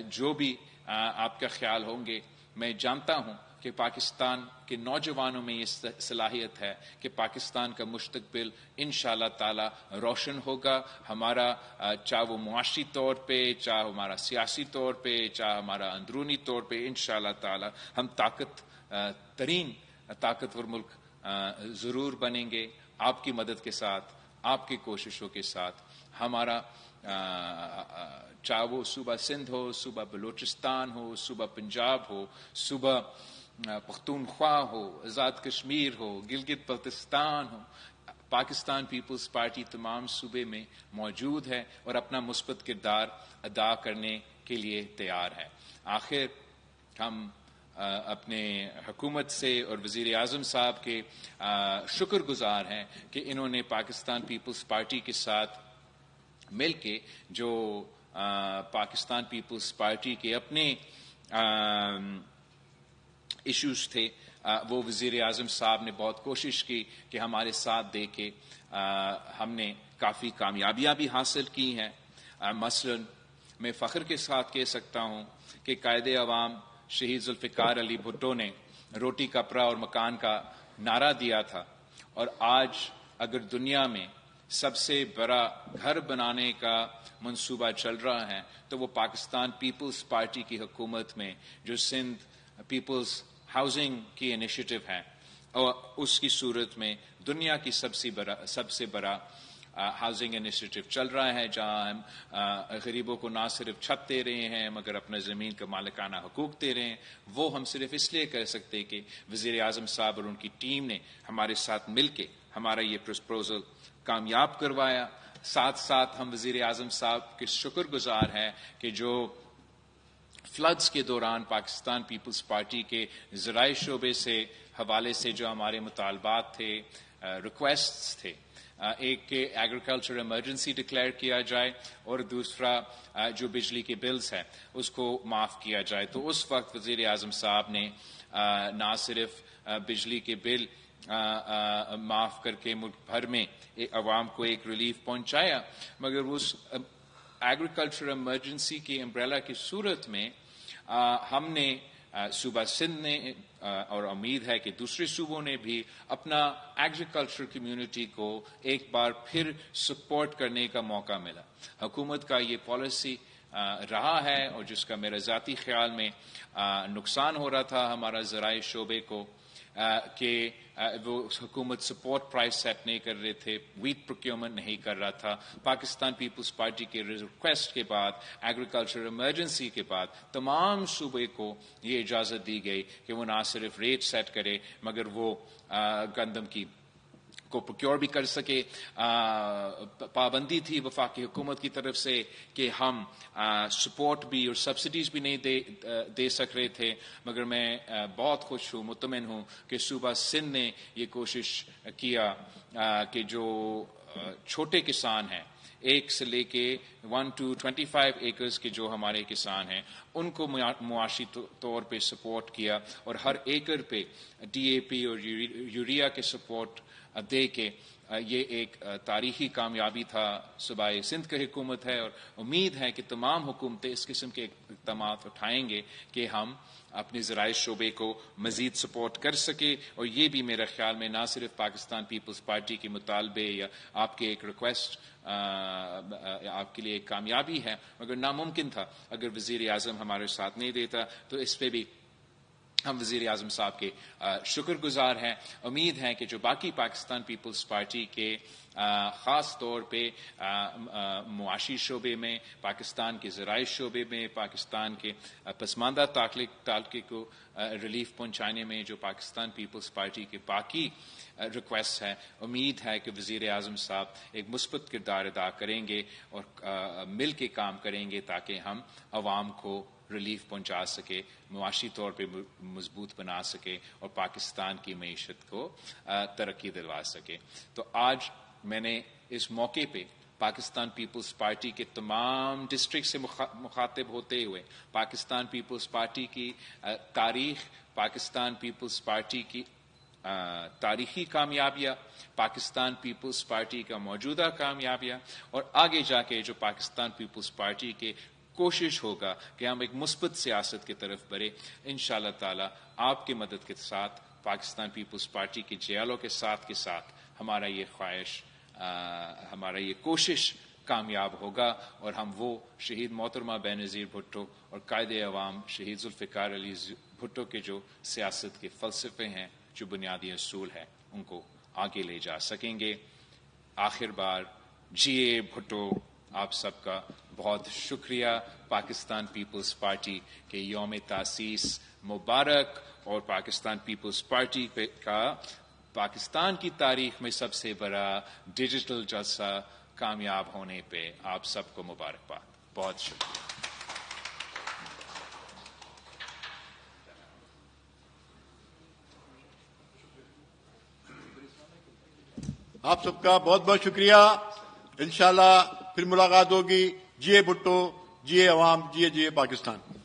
جو بھی آپ کا خیال ہوں گے، میں جانتا ہوں کہ پاکستان کے نوجوانوں میں یہ صلاحیت ہے کہ پاکستان کا مستقبل انشاءاللہ تعالی روشن ہوگا. ہمارا چاہے وہ معاشی طور پہ، چاہے ہمارا سیاسی طور پہ، چاہے ہمارا اندرونی طور پہ، انشاءاللہ تعالی ہم طاقتور ملک ضرور بنیں گے. آپ کی مدد کے ساتھ، آپ کی کوششوں کے ساتھ. ہمارا چاہے وہ صوبہ سندھ ہو، صوبہ بلوچستان ہو، صوبہ پنجاب ہو، صوبہ پختونخوا ہو، آزاد کشمیر ہو، گلگت بلتستان ہو، پاکستان پیپلز پارٹی تمام صوبے میں موجود ہے اور اپنا مثبت کردار ادا کرنے کے لیے تیار ہے. آخر ہم اپنے حکومت سے اور وزیر اعظم صاحب کے شکر گزار ہیں کہ انہوں نے پاکستان پیپلز پارٹی کے ساتھ مل کے جو پاکستان پیپلز پارٹی کے اپنے ایشوز تھے وہ وزیر اعظم صاحب نے بہت کوشش کی کہ ہمارے ساتھ دے کے ہم نے کافی کامیابیاں بھی حاصل کی ہیں. مثلاً میں فخر کے ساتھ کہہ سکتا ہوں کہ قائد عوام شہید ذوالفقار علی بھٹو نے روٹی کپڑا اور مکان کا نعرہ دیا تھا، اور آج اگر دنیا میں سب سے بڑا گھر بنانے کا منصوبہ چل رہا ہے تو وہ پاکستان پیپلز پارٹی کی حکومت میں جو سندھ پیپلز ہاؤسنگ کی انیشیٹو ہے، اور اس کی صورت میں دنیا کی سب سے بڑا ہاؤسنگ انیشیٹو چل رہا ہے، جہاں ہم غریبوں کو نہ صرف چھت دے رہے ہیں مگر اپنا زمین کا مالکانہ حقوق دے رہے ہیں. وہ ہم صرف اس لیے کر سکتے کہ وزیر اعظم صاحب اور ان کی ٹیم نے ہمارے ساتھ مل کے ہمارا یہ پروپوزل کامیاب کروایا. ساتھ ساتھ ہم وزیر اعظم صاحب کے شکر گزار ہیں کہ جو فلڈز کے دوران پاکستان پیپلز پارٹی کے زرعی شعبے سے حوالے سے جو ہمارے مطالبات تھے، ریکویسٹس تھے، ایک کہ ایگریکلچر ایمرجنسی ڈکلیئر کیا جائے اور دوسرا جو بجلی کے بلز ہیں اس کو معاف کیا جائے، تو اس وقت وزیر اعظم صاحب نے نہ صرف بجلی کے بل معاف کر کے ملک بھر میں عوام کو ایک ریلیف پہنچایا، مگر اس ایگریکلچر ایمرجنسی کی امبریلا کی صورت میں ہم نے صوبہ سندھ نے اور امید ہے کہ دوسرے صوبوں نے بھی اپنا ایگریکلچر کمیونٹی کو ایک بار پھر سپورٹ کرنے کا موقع ملا. حکومت کا یہ پالیسی رہا ہے اور جس کا میرے ذاتی خیال میں نقصان ہو رہا تھا ہمارا زرعی شعبے کو، کہ وہ حکومت سپورٹ پرائس سیٹ نہیں کر رہے تھے، ویٹ پروکیورمنٹ نہیں کر رہا تھا. پاکستان پیپلز پارٹی کے ریکویسٹ کے بعد، ایگریکلچر ایمرجنسی کے بعد تمام صوبے کو یہ اجازت دی گئی کہ وہ نہ صرف ریٹ سیٹ کرے مگر وہ گندم کی کو پروکیور بھی کر سکے. پابندی تھی وفاقی حکومت کی طرف سے کہ ہم سپورٹ بھی اور سبسڈیز بھی نہیں دے سک رہے تھے، مگر میں بہت خوش ہوں، مطمئن ہوں کہ صوبہ سندھ نے یہ کوشش کیا کہ جو چھوٹے کسان ہیں، 1 سے لے کے 1 to 25 ایکرز کے جو ہمارے کسان ہیں، ان کو معاشی طور پہ سپورٹ کیا اور ہر ایکر پہ ڈی اے پی اور یوریا کے سپورٹ دے کے یہ ایک تاریخی کامیابی تھا. صوبہ سندھ کی حکومت ہے اور امید ہے کہ تمام حکومتیں اس قسم کے اقدامات اٹھائیں گے کہ ہم اپنے زرعی شعبے کو مزید سپورٹ کر سکے. اور یہ بھی میرے خیال میں نہ صرف پاکستان پیپلز پارٹی کے مطالبے یا آپ کے ایک ریکویسٹ آپ کے لیے ایک کامیابی ہے، مگر ناممکن تھا اگر وزیر اعظم ہمارے ساتھ نہیں دیتا. تو اس پہ بھی ہم وزیر اعظم صاحب کے شکر گزار ہیں. امید ہے کہ جو باقی پاکستان پیپلز پارٹی کے خاص طور پہ معاشی شعبے میں، پاکستان کے زرعی شعبے میں، پاکستان کے پسماندہ تعلقے کو ریلیف پہنچانے میں جو پاکستان پیپلز پارٹی کے باقی ریکویسٹ ہے، امید ہے کہ وزیر اعظم صاحب ایک مثبت کردار ادا کریں گے اور مل کے کام کریں گے تاکہ ہم عوام کو ریلیف پہنچا سکے، معاشی طور پہ مضبوط بنا سکے اور پاکستان کی معیشت کو ترقی دلوا سکے. تو آج میں نے اس موقع پہ پاکستان پیپلز پارٹی کے تمام ڈسٹرکٹ سے مخاطب ہوتے ہوئے پاکستان پیپلز پارٹی کی تاریخ، پاکستان پیپلز پارٹی کی تاریخی کامیابیاں، پاکستان پیپلز پارٹی کا موجودہ کامیابیاں اور آگے جا کے جو پاکستان پیپلز پارٹی کے کوشش ہوگا کہ ہم ایک مثبت سیاست کی طرف بڑھیں. انشاءاللہ تعالی آپ کی مدد کے ساتھ پاکستان پیپلز پارٹی کے جیالوں کے ساتھ ہمارا یہ خواہش، ہمارا یہ کوشش کامیاب ہوگا اور ہم وہ شہید محترمہ بینظیر بھٹو اور قائد عوام شہید ذوالفقار علی بھٹو کے جو سیاست کے فلسفے ہیں، جو بنیادی اصول ہیں، ان کو آگے لے جا سکیں گے. آخر بار جی اے بھٹو، آپ سب کا بہت شکریہ. پاکستان پیپلز پارٹی کے یوم تاسیس مبارک، اور پاکستان پیپلز پارٹی کا پاکستان کی تاریخ میں سب سے بڑا ڈیجیٹل جلسہ کامیاب ہونے پہ آپ سب کو مبارکباد. بہت شکریہ. آپ سب کا بہت بہت شکریہ. انشاءاللہ پھر ملاقات ہوگی. جیے بھٹو، جیے عوام، جیے پاکستان.